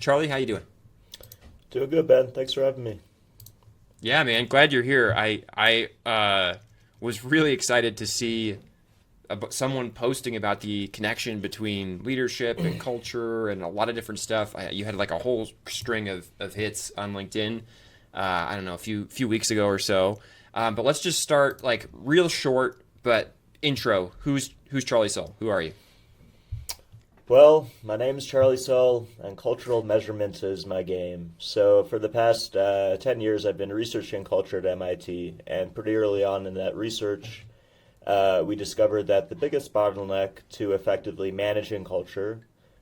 Charlie, how you doing? Doing good, Ben. Thanks for having me. Yeah, man, glad you're here. I was really excited to see someone posting about the connection between leadership and culture and a lot of different stuff. You had like a whole string of hits on LinkedIn. I don't know, a few weeks ago or so. But let's just start like real short, but intro. Who's Charlie Sull? Who are you? Well, my name is Charlie Sull, and cultural measurement is my game. So, for the past 10 years, I've been researching culture at MIT, and pretty early on in that research, we discovered that the biggest bottleneck to effectively managing culture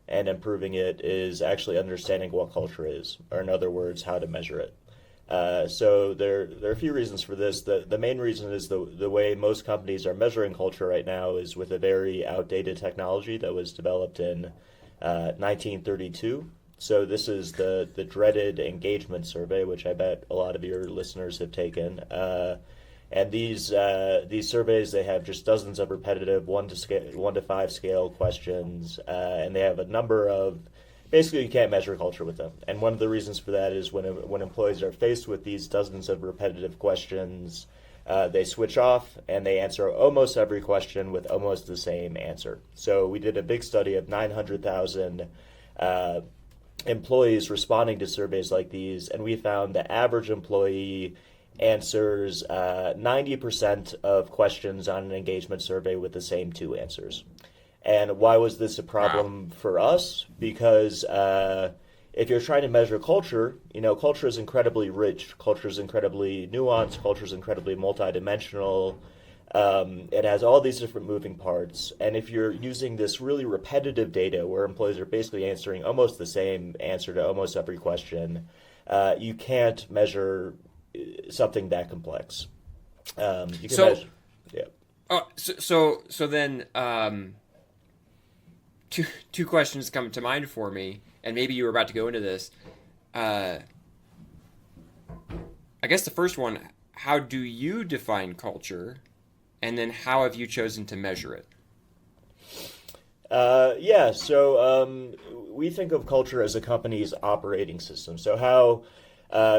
and improving it is actually understanding what culture is, or in other words, how to measure it. So there are a few reasons for this. The main reason is the way most companies are measuring culture right now is with a very outdated technology that was developed in 1932. So this is the dreaded engagement survey, which I bet a lot of your listeners have taken. And these surveys, they have just dozens of repetitive 1 to 5 scale questions, and they have a number of, basically you can't measure culture with them. And one of the reasons for that is when employees are faced with these dozens of repetitive questions, they switch off and they answer almost every question with almost the same answer. So we did a big study of 900,000 employees responding to surveys like these, and we found the average employee answers 90% of questions on an engagement survey with the same two answers. And why was this a Wow. problem for us? Because if you're trying to measure culture, culture is incredibly rich, culture is incredibly nuanced, culture is incredibly multidimensional. It has all these different moving parts. And if you're using this really repetitive data where employees are basically answering almost the same answer to almost every question, you can't measure something that complex. You can So, measure, yeah. so then, two questions come to mind for me, and maybe you were about to go into this. Uh, I guess the first one, how do you define culture? And then how have you chosen to measure it? Yeah, so we think of culture as a company's operating system. So how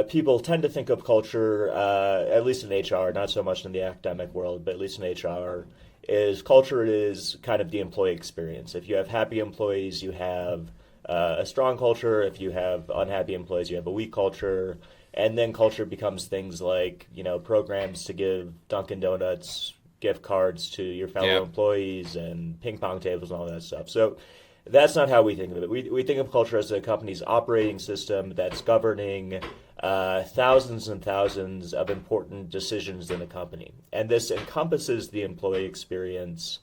people tend to think of culture, at least in HR, not so much in the academic world, but at least in HR, is culture is kind of the employee experience. If you have happy employees, you have a strong culture. If you have unhappy employees, you have a weak culture. And then culture becomes things like, programs to give Dunkin' Donuts gift cards to your fellow Yeah. employees and ping pong tables and all that stuff. So that's not how we think of it. We think of culture as a company's operating system that's governing thousands and thousands of important decisions in the company. And this encompasses the employee experience.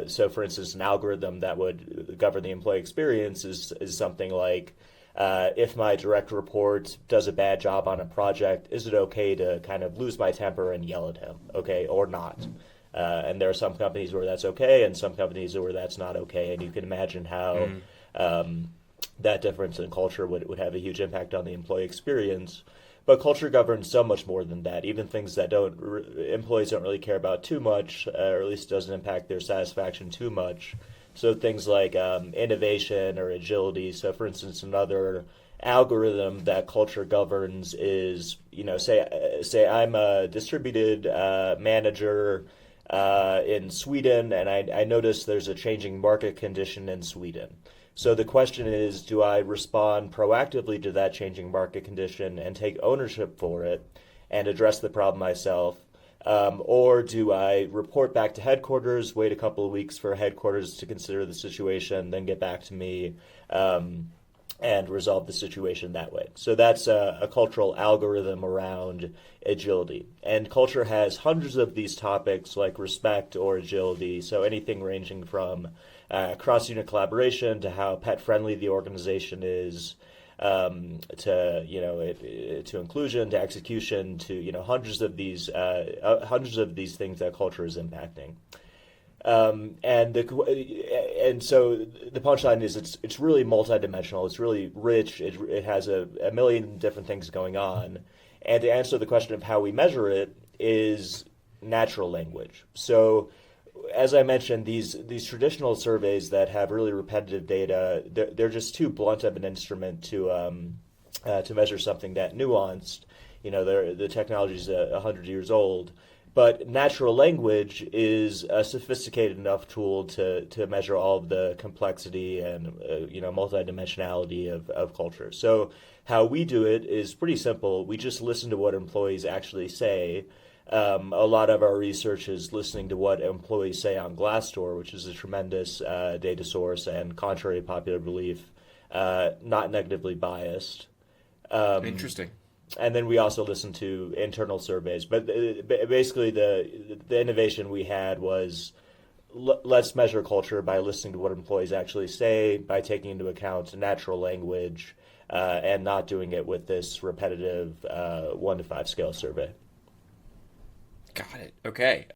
So, for instance, an algorithm that would govern the employee experience is something like if my direct report does a bad job on a project, is it okay to kind of lose my temper and yell at him, okay, or not? And there are some companies where that's okay, and some companies where that's not okay. And you can imagine how Mm. that difference in culture would have a huge impact on the employee experience. But culture governs so much more than that. Even things that employees don't really care about too much, or at least doesn't impact their satisfaction too much. So things like innovation or agility. So, for instance, another algorithm that culture governs is, say I'm a distributed manager in Sweden, and I notice there's a changing market condition in Sweden. So the question is, do I respond proactively to that changing market condition and take ownership for it and address the problem myself? Or do I report back to headquarters, wait a couple of weeks for headquarters to consider the situation, then get back to me and resolve the situation that way? So that's a cultural algorithm around agility. And culture has hundreds of these topics like respect or agility. So anything ranging from cross-unit collaboration to how pet-friendly the organization is, to inclusion, to execution, to hundreds of these things that culture is impacting. And so the punchline is it's really multidimensional. It's really rich. It has a million different things going on. And to answer the question of how we measure it is natural language. So as I mentioned, these traditional surveys that have really repetitive data, they're just too blunt of an instrument to measure something that nuanced. You know, the technology is 100 years old, but natural language is a sophisticated enough tool to measure all of the complexity and multidimensionality of culture. So how we do it is pretty simple. We just listen to what employees actually say. A lot of our research is listening to what employees say on Glassdoor, which is a tremendous data source and, contrary to popular belief, not negatively biased. Interesting. And then we also listen to internal surveys. But basically, the innovation we had was let's measure culture by listening to what employees actually say, by taking into account natural language, and not doing it with this repetitive 1 to 5 scale survey. Got it. Okay.